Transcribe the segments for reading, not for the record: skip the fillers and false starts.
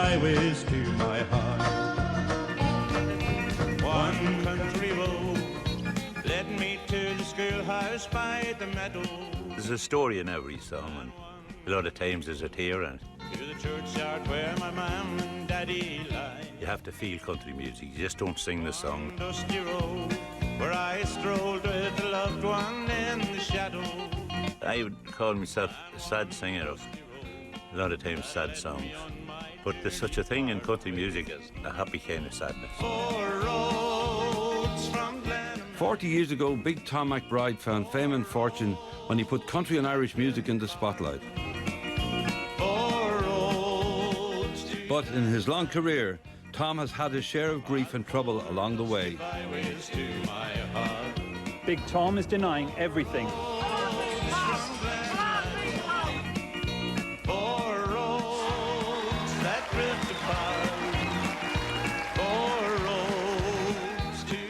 byways to my heart. One country road led me to the schoolhouse by the meadow. There's a story in every song, and a lot of times there's a tear in it. To the churchyard where my mum and daddy lie. You have to feel country music, you just don't sing the song. Dusty road where I strolled with a loved one in the shadow. I would call myself a sad singer of a lot of times sad songs. But there's such a thing in country music as a happy kind of sadness. 40 years ago, Big Tom McBride found fame and fortune when he put country and Irish music in the spotlight. But in his long career, Tom has had his share of grief and trouble along the way. Big Tom is denying everything.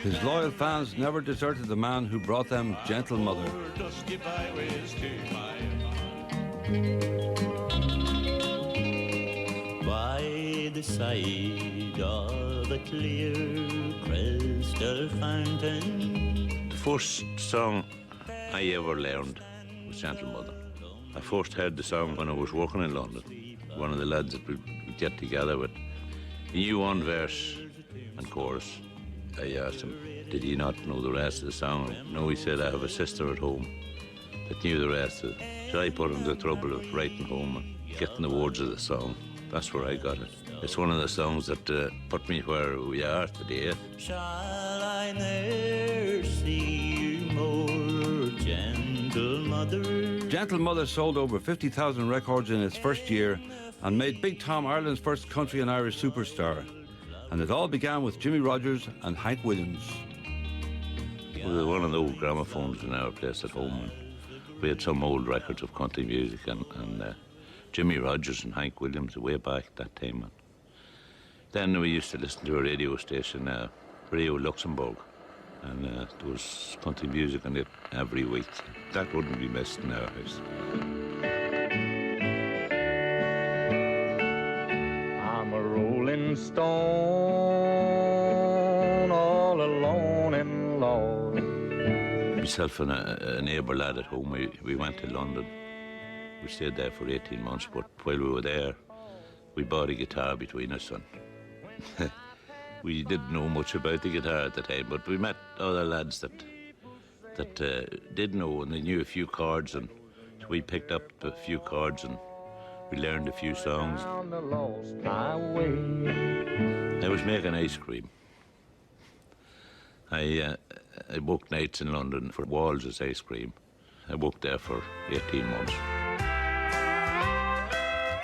His loyal fans never deserted the man who brought them Gentle Mother. By the side of a clear crystal fountain. The first song I ever learned was Gentle Mother. I first heard the song when I was working in London. One of the lads that we'd get together with, he knew one verse and chorus. I asked him, did he not know the rest of the song? No, he said, I have a sister at home that knew the rest of it. So I put him to the trouble of writing home and getting the words of the song. That's where I got it. It's one of the songs that put me where we are today. Shall I ne'er see you more, Gentle Mother? Gentle Mother sold over 50,000 records in its first year and made Big Tom Ireland's first country and Irish superstar. And it all began with Jimmy Rogers and Hank Williams. We had one of the old gramophones in our place at home, and we had some old records of country music, and Jimmy Rogers and Hank Williams way back that time. And then we used to listen to a radio station, Radio Luxembourg, and there was country music on it every week. That wouldn't be missed in our house. I'm a rolling stone, all alone and lost. Myself and a neighbour lad at home, we went to London. We stayed there for 18 months, but while we were there, we bought a guitar between us, and we didn't know much about the guitar at the time, but we met other lads that did know, and they knew a few chords, and so we picked up a few chords and we learned a few songs. I was making ice cream. I worked nights in London for Walls' ice cream. I worked there for 18 months.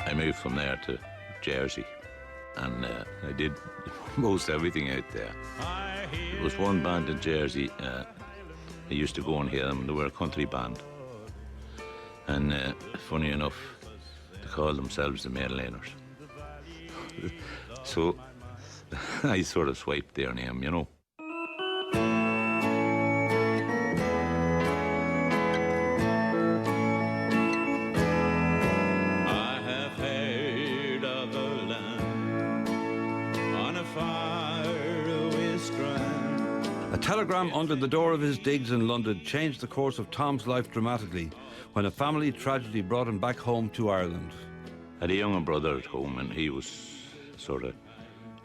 I moved from there to Jersey, and I did most everything out there. There was one band in Jersey, I used to go and hear them. They were a country band, and funny enough, they called themselves the Mainliners. So I sort of swiped their name, you know. A telegram under the door of his digs in London changed the course of Tom's life dramatically when a family tragedy brought him back home to Ireland. I had a younger brother at home, and he was sort of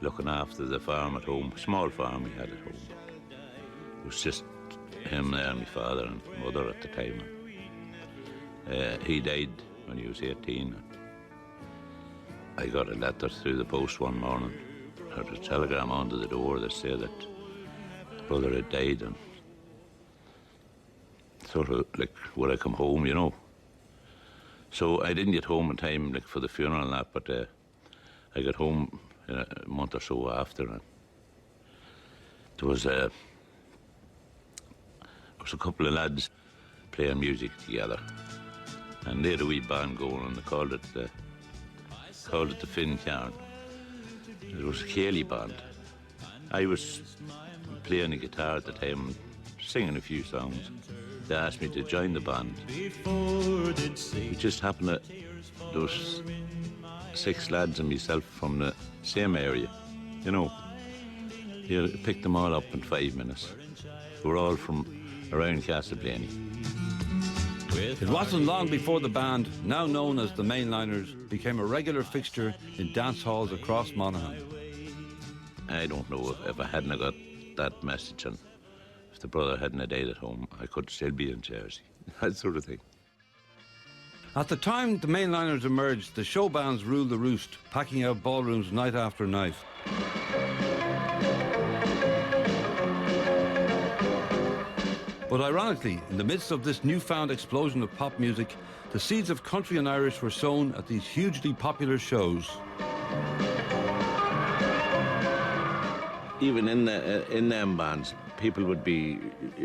looking after the farm at home, small farm we had at home. It was just him there, my father and mother at the time. He died when he was 18. I got a letter through the post one morning, had a telegram under the door that said that brother had died, and sort of like, would I come home, you know? So I didn't get home in time like for the funeral and that, but I got home a month or so after, and there was a couple of lads playing music together, and they had a wee band going, and they called it the Finn Cairn. It was a Cayley band. I was playing the guitar at the time, singing a few songs. They asked me to join the band. It just happened that there was 6 lads and myself from the same area, you know. You picked them all up in 5 minutes. We're all from around Castleblaney. It wasn't long before the band, now known as the Mainliners, became a regular fixture in dance halls across Monaghan. I don't know if I hadn't got that message, and if the brother hadn't died at home, I could still be in Jersey, that sort of thing. At the time the Mainliners emerged, the show bands ruled the roost, packing out ballrooms night after night. But ironically, in the midst of this newfound explosion of pop music, the seeds of country and Irish were sown at these hugely popular shows. Even in them bands, people would be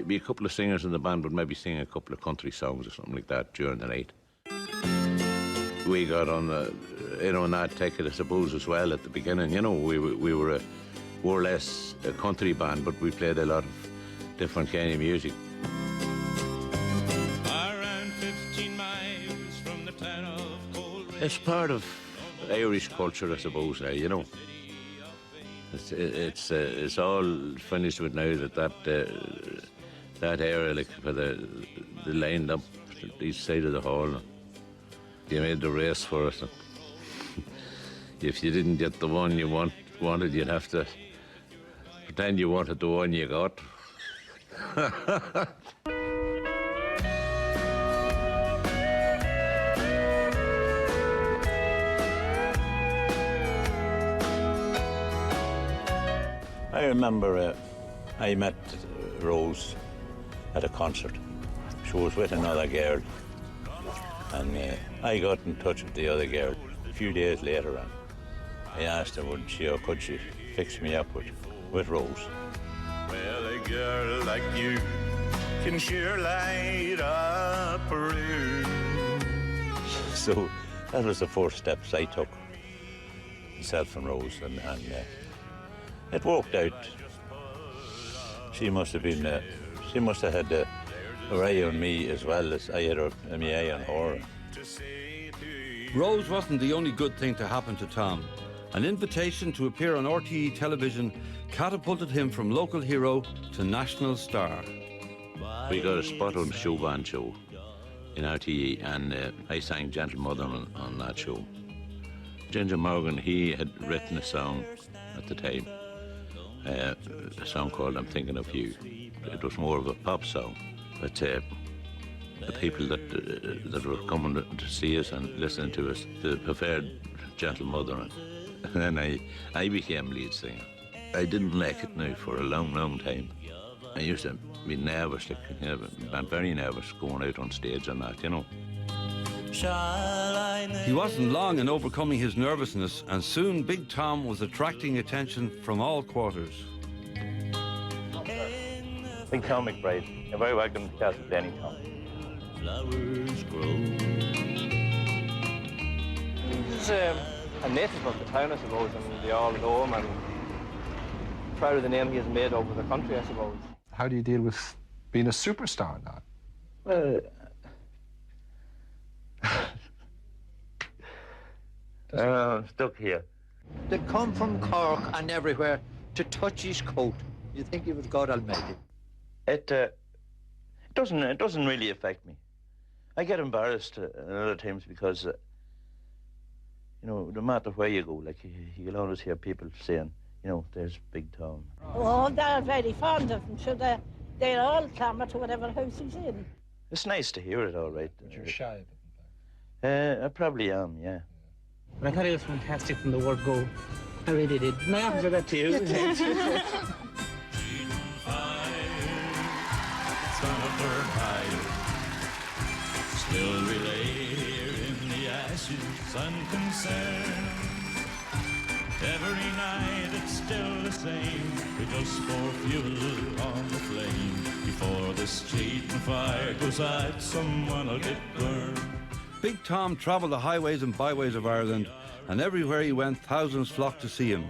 a couple of singers in the band would maybe sing a couple of country songs or something like that during the night. We got on the, on that ticket, I suppose, as well at the beginning. You know, we were more or less a country band, but we played a lot of different kind of music. Around 15 miles from the town of Cold Red. It's part of Irish culture, I suppose, you know. It's all finished with now that era, like for the lined up each side of the hall. You made the race for it. If you didn't get the one you wanted, you'd have to pretend you wanted the one you got. I remember I met Rose at a concert. She was with another girl, and I got in touch with the other girl a few days later, and I asked her would she or could she fix me up with Rose. Well, a girl like you can sure light up a room. So that was the first steps I took, myself and Rose, and it worked out. She must have had her eye on me as well as I had my eye on her. Rose wasn't the only good thing to happen to Tom. An invitation to appear on RTE television catapulted him from local hero to national star. We got a spot on the show band show in RTE, and I sang Gentle Mother on that show. Ginger Morgan, he had written a song at the time, a song called I'm Thinking of You. It was more of a pop song, but the people that were coming to see us and listening to us, they preferred Gentle Mother, and then I became lead singer. I didn't like it now for a long, long time. I used to be nervous, I'm very nervous going out on stage and that, you know. He wasn't long in overcoming his nervousness, and soon Big Tom was attracting attention from all quarters. Big Tom McBride, you're very welcome to Castleblaney, Tom. Flowers grow. He's a native of the town, I suppose, and they all know him, and proud of the name he has made over the country, I suppose. How do you deal with being a superstar now? Well, I'm stuck here. They come from Cork and everywhere to touch his coat. You think he was God Almighty? It doesn't really affect me. I get embarrassed at other times because, no matter where you go, like you'll always hear people saying, there's Big Tom. Oh, they're very fond of him, so they're all clamour to whatever house he's in. It's nice to hear it, all right. But you're shy of it. I probably am, yeah. But I thought it was fantastic from the word go. I really did. My arms are that to you. Still we lay here in the ashes, unconcerned. Every night it's still the same. We just pour fuel on the flame. Before this cheating fire goes out, someone will get burned. Big Tom travelled the highways and byways of Ireland, and everywhere he went, thousands flocked to see him.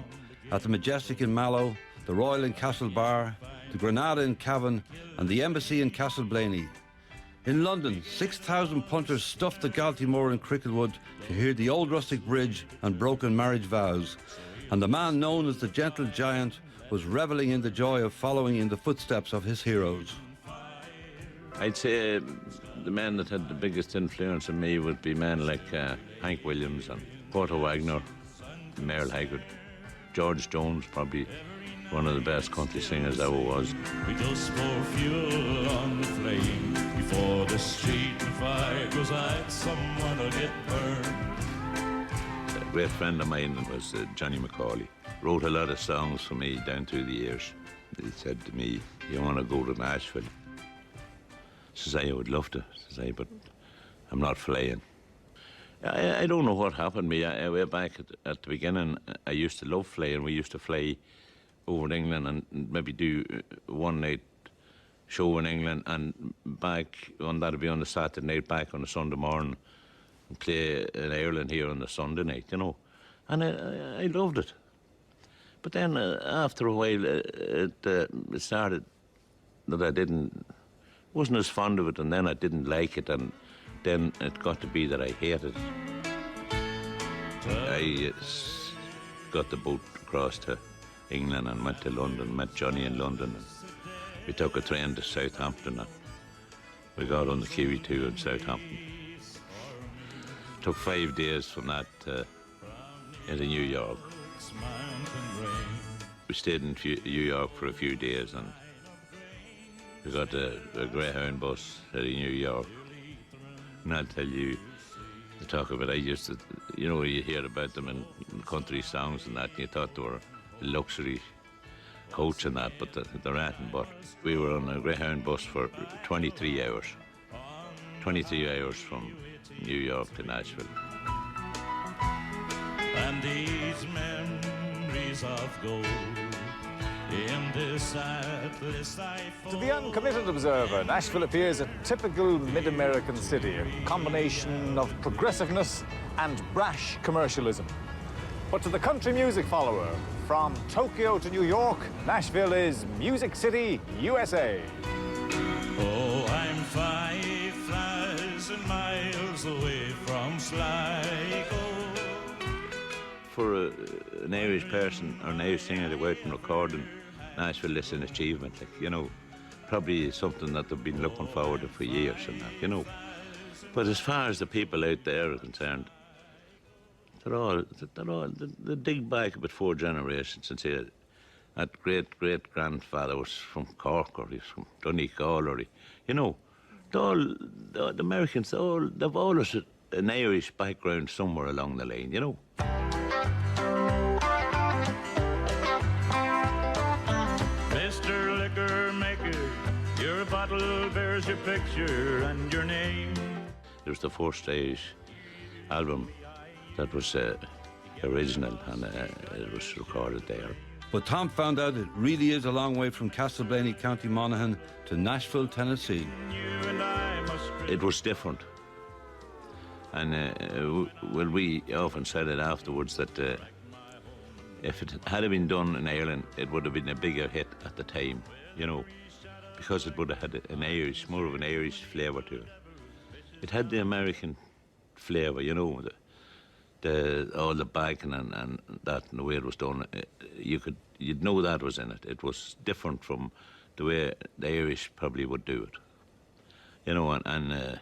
At the Majestic in Mallow, the Royal in Castlebar, the Granada in Cavan, and the Embassy in Castleblaney. In London, 6,000 punters stuffed the Galtymore in Cricklewood to hear the old rustic bridge and broken marriage vows. And the man known as the Gentle Giant was revelling in the joy of following in the footsteps of his heroes. I'd say the man that had the biggest influence on me would be men like Hank Williams and Porter Wagner, Merle Haggard. George Jones, probably one of the best country singers ever was. We just pour fuel on the flame. Before the street fire goes out, someone will get burned. A great friend of mine was Johnny McCauley. Wrote a lot of songs for me down through the years. He said to me, "You want to go to Nashville?" Says I would love to, says I, but I'm not flying. I don't know what happened to me. Way back at the beginning, I used to love flying. We used to fly over to England and maybe do one night show in England and back on that'd be on the Saturday night, back on the Sunday morning and play in Ireland here on the Sunday night, you know. And I loved it. But then after a while, it started that I wasn't as fond of it, and then I didn't like it, and then it got to be that I hated it. I got the boat across to England and went to London, met Johnny in London. And we took a train to Southampton and we got on the Kiwi 2 in Southampton. Took 5 days from that into New York. We stayed in New York for a few days and we got a Greyhound bus out of New York. And I'll tell you, to talk about, I used to, you know, you hear about them in country songs and that, and you thought they were a luxury coach and that, but they're at. But we were on a Greyhound bus for 23 hours. 23 hours from New York to Nashville. And these memories of gold in this atlas I To the uncommitted observer, Nashville appears a typical mid-American city, a combination of progressiveness and brash commercialism. But to the country music follower, from Tokyo to New York, Nashville is Music City, USA. Oh, I'm 5,000 miles away from Sligo. For an Irish person or an Irish singer to go out and record in Nashville is an achievement, like, you know, probably something that they've been looking forward to for years and that, you know. But as far as the people out there are concerned, they dig back about 4 generations and say that great-great-grandfather was from Cork or he's from Donegal or, you know, the Americans, they've always an Irish background somewhere along the line, you know. Mr. Liquor Maker, your bottle bears your picture and your name. It was the first Irish album that was original and it was recorded there. But Tom found out it really is a long way from Castleblaney, County Monaghan to Nashville, Tennessee. It was different. And well, we often said it afterwards that if it had been done in Ireland, it would have been a bigger hit at the time, you know, because it would have had more of an Irish flavour to it. It had the American flavour, you know, all the backing and that and the way it was done. You'd know that was in it. It was different from the way the Irish probably would do it, you know, and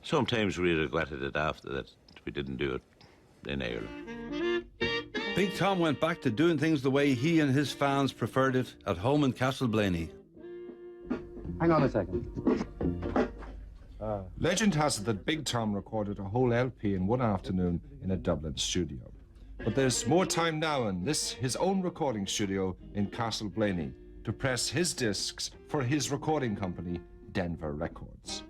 sometimes we regretted it after that we didn't do it in Ireland. Big Tom went back to doing things the way he and his fans preferred it at home in Castleblaney. Hang on a second. Legend has it that Big Tom recorded a whole LP in one afternoon in a Dublin studio. But there's more time now in his own recording studio in Castleblaney to press his discs for his recording company, Denver Records.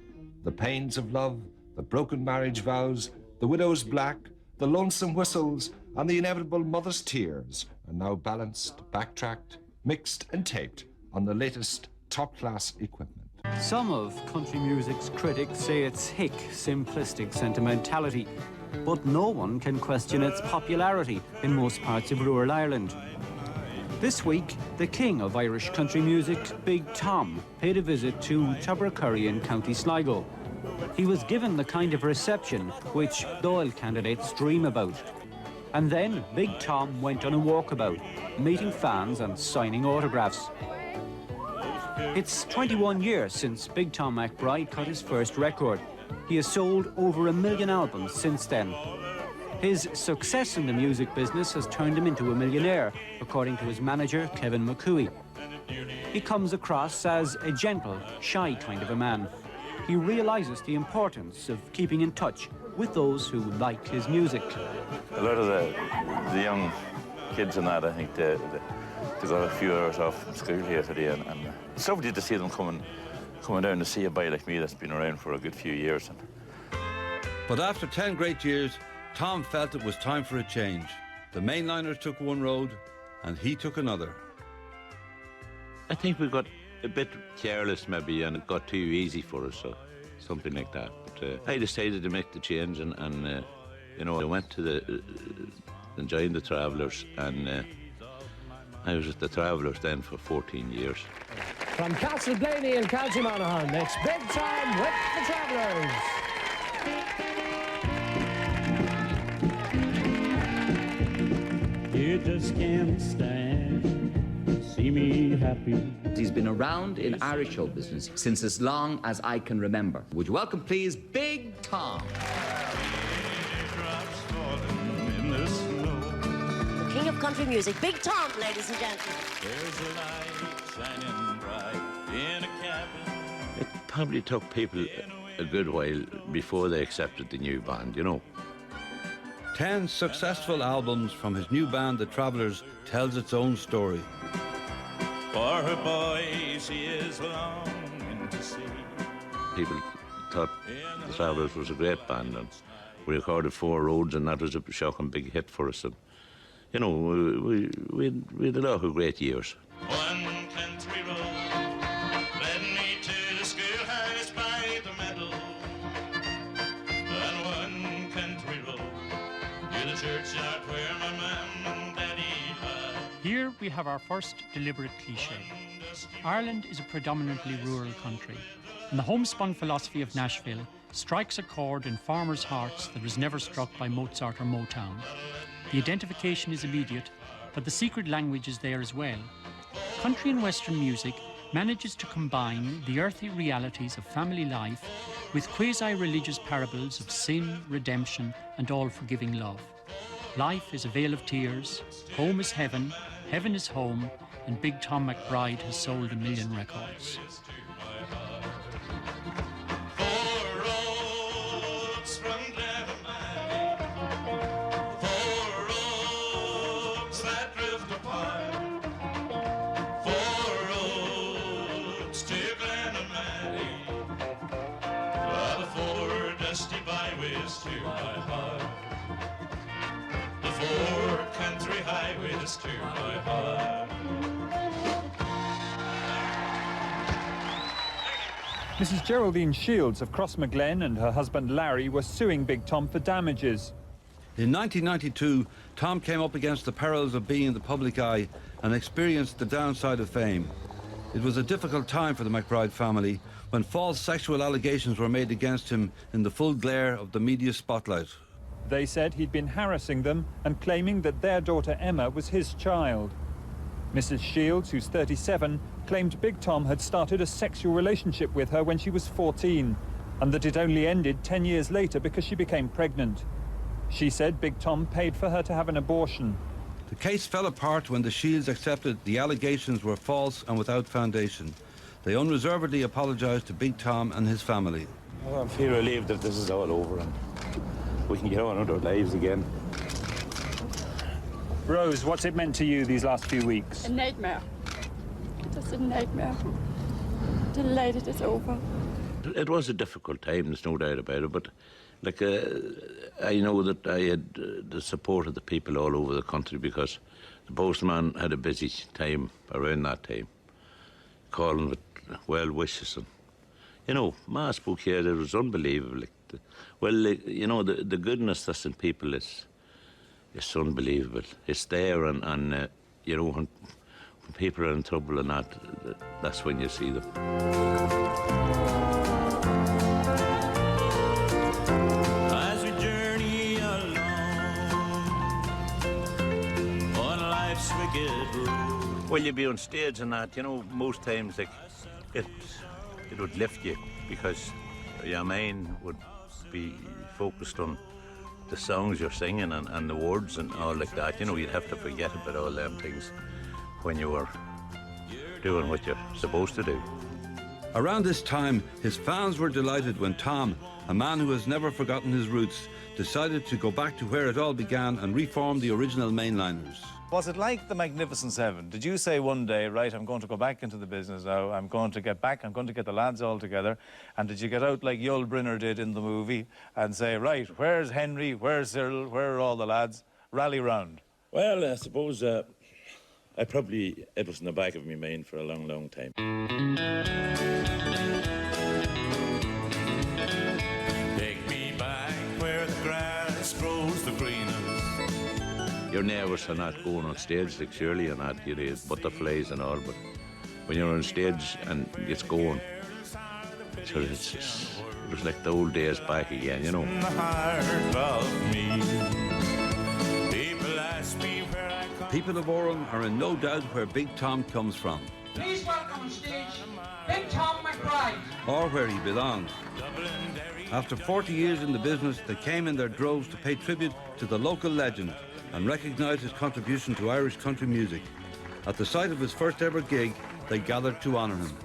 The pains of love, the broken marriage vows, the widow's black, the lonesome whistles, and the inevitable mother's tears are now balanced, backtracked, mixed and taped on the latest top-class equipment. Some of country music's critics say it's hick, simplistic sentimentality, but no one can question its popularity in most parts of rural Ireland. This week, the king of Irish country music, Big Tom, paid a visit to Tubbercurry in County Sligo. He was given the kind of reception which Dáil candidates dream about. And then Big Tom went on a walkabout, meeting fans and signing autographs. It's 21 years since Big Tom McBride cut his first record. He has sold over 1 million albums since then. His success in the music business has turned him into a millionaire, according to his manager, Kevin McCooey. He comes across as a gentle, shy kind of a man. He realises the importance of keeping in touch with those who like his music. A lot of the young kids and that, I think they got a few hours off from school here today, and it's lovely to see them coming down to see a boy like me that's been around for a good few years. But after 10 great years, Tom felt it was time for a change. The mainliners took one road, and he took another. I think we got a bit careless maybe, and it got too easy for us, or something like that. But I decided to make the change, and you know, I went to and joined the Travellers, and I was with the Travellers then for 14 years. From Castle Blaney in County Monaghan, it's Big Tom with the Travellers. You just can't stand to see me happy. He's been around in Irish show business since as long as I can remember. Would you welcome, please, Big Tom. The king of country music, Big Tom, ladies and gentlemen. There's a light shining bright in a cabin. It probably took people a good while before they accepted the new band, you know. 10 successful albums from his new band, The Travellers, tells its own story. For her boys he is longing to see. People thought The Travellers was a great band, and we recorded 4 roads, and that was a shocking big hit for us. And, you know, we had a lot of great years. One country road led me to the schoolhouse by the meadow, and one country road to the churchyard where my mum and daddy lived. Here we have our first deliberate cliché. Ireland is a predominantly rural country, and the homespun philosophy of Nashville strikes a chord in farmers' hearts that was never struck by Mozart or Motown. The identification is immediate, but the secret language is there as well. Country and Western music manages to combine the earthy realities of family life with quasi-religious parables of sin, redemption, and all-forgiving love. Life is a vale of tears, home is heaven is home, and Big Tom McBride has sold 1 million records. To my heart. Mrs. Geraldine Shields of Crossmaglen and her husband Larry were suing Big Tom for damages. In 1992, Tom came up against the perils of being in the public eye and experienced the downside of fame. It was a difficult time for the McBride family when false sexual allegations were made against him in the full glare of the media spotlight. They said he'd been harassing them and claiming that their daughter Emma was his child. Mrs. Shields, who's 37, claimed Big Tom had started a sexual relationship with her when she was 14, and that it only ended 10 years later because she became pregnant. She said Big Tom paid for her to have an abortion. The case fell apart when the Shields accepted the allegations were false and without foundation. They unreservedly apologised to Big Tom and his family. Well, I feel relieved that this is all over and we can get on with our lives again. Rose, what's it meant to you these last few weeks? A nightmare. Just a nightmare. Delighted it's over. It was a difficult time, there's no doubt about it, but like I know that I had the support of the people all over the country because the postman had a busy time around that time, calling with well wishes and, you know, mass bouquet, it was unbelievable. You know, the goodness that's in people is unbelievable. It's there, and you know, When people are in trouble and that's when you see them. As we journey along on life's wicked road. Well, you'd be on stage and that, most times like it would lift you because your mind would be focused on the songs you're singing and the words and all like that. You'd have to forget about all them things when you were doing what you're supposed to do. Around this time, his fans were delighted when Tom, a man who has never forgotten his roots, decided to go back to where it all began and reform the original mainliners. Was it like the Magnificent Seven? Did you say one day, right, I'm going to go back into the business now, I'm going to get the lads all together, and did you get out like Yul Brynner did in the movie and say, right, where's Henry, where's Cyril, where are all the lads? Rally round. Well, I suppose it was in the back of my mind for a long, long time. Take me back where the grass grows the greenest. You're nervous and not going on stage, like surely you're not, you know, butterflies and all, but when you're on stage and it's going, sure, it was like the old days back again, The heart of me. People ask me where I come. People of Orem are in no doubt where Big Tom comes from, Please welcome on stage Big Tom McBride. or where he belongs. After 40 years in the business, they came in their droves to pay tribute to the local legend and recognise his contribution to Irish country music. At the site of his first ever gig, they gathered to honour him.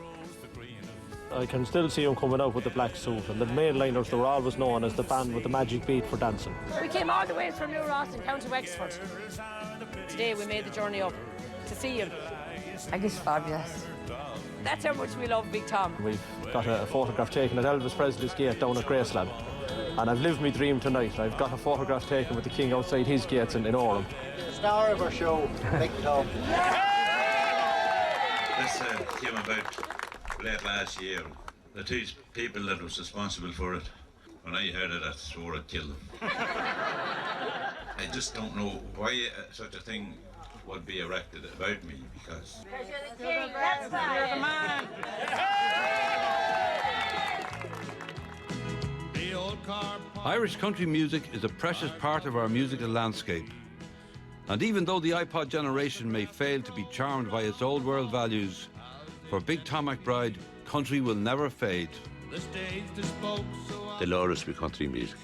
I can still see him coming out with the black suit, and the mainliners, they were always known as the band with the magic beat for dancing. We came all the way from New Ross in County Wexford. Today we made the journey up to see him. I guess fabulous. That's how much we love Big Tom. We've got a photograph taken at Elvis Presley's gate down at Graceland, and I've lived my dream tonight. I've got a photograph taken with the King outside his gates in Orem. Star of our show, Big Tom. This came about late last year. The two people that was responsible for it, when I heard it, I swore I'd kill them. I just don't know why such a thing would be erected about me, because... You're the man. Irish country music is a precious part of our musical landscape. And even though the iPod generation may fail to be charmed by its old world values, for Big Tom McBride, country will never fade. There'll always be country music.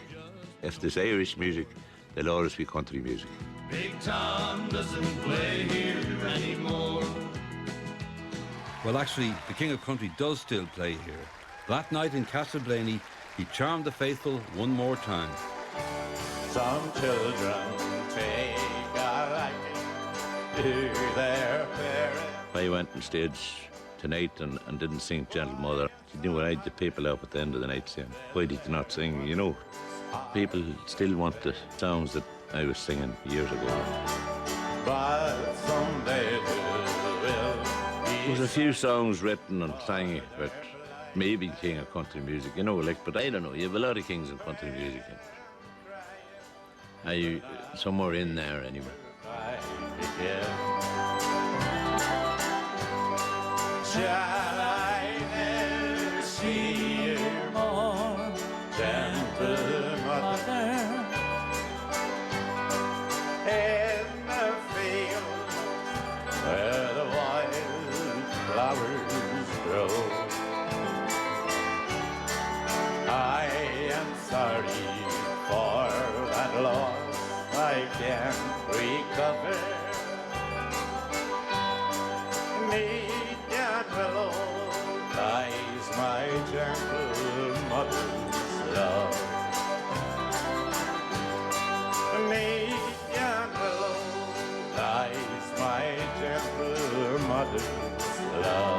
If there's Irish music, there'll always be country music. Big Tom doesn't play here anymore. Well, actually, the King of Country does still play here. That night in Castleblaney, he charmed the faithful one more time. Some children take a liking to their parents. I went on stage tonight and didn't sing Gentle Mother. You know, I had the people up at the end of the night saying, why did you not sing? You know, people still want the songs that I was singing years ago. But someday There's a few songs written and sang about maybe king of country music, you know, like, but I don't know, you have a lot of kings in country music. Are you somewhere in there anyway? Shall I never see you more, gentle mother, in the field where the wild flowers grow? I am sorry for that loss I can't recover. Neath yon willow lies my gentle mother's love. Neath yon willow lies my gentle mother's love.